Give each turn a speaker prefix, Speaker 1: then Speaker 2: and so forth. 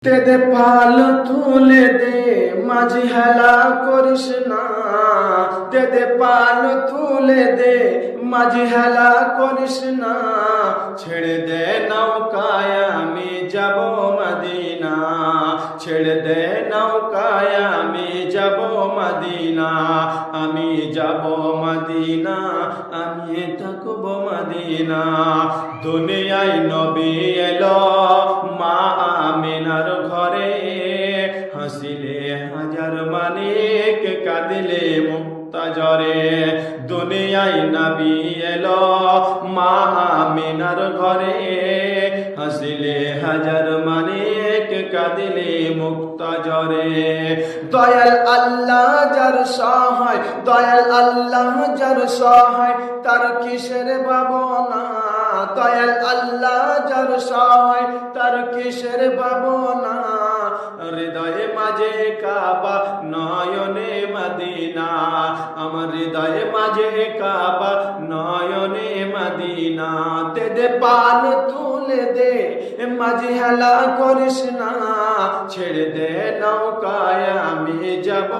Speaker 1: দে দে পাল তুলে দে মাঝি হেলা করিস না, দে দে পাল তুলে দে মাঝি হেলা করিস না, ছেড়ে দে নৌকায় আমি যাব মদিনা, ছেড়ে দে নৌকায় আমি যাব মদিনা, আমি যাব মদিনা, আমি থাকব মদিনা। দুনিয়ায় নবী এলো মা আমিনার ঘরে, হাসিলে হাজার মানিক কাঁদিলে মুক্তা জ্বরে। দুনিয়ায় নবী এলো মা আমিনার ঘরে, হাসিলে হাজার মানিক কাঁদিলে মুক্তা জ্বরে। দয়াল আল্লাহ যার সহায়, দয়াল আল্লাহ যার সহায়, তার কিসের ভাবনা, দয়াল আল্লাহ যার সহায় তার কিসের ভাবনা। হৃদয়ে মাঝে কাবা নয়নে মদিনা, আমার হৃদয়ে মাঝে কাবা নয়নে মদিনা। দে দে পাল তুলে দে মাঝি হেলা করিস না, ছেড়ে দে নৌকায় আমি যাব।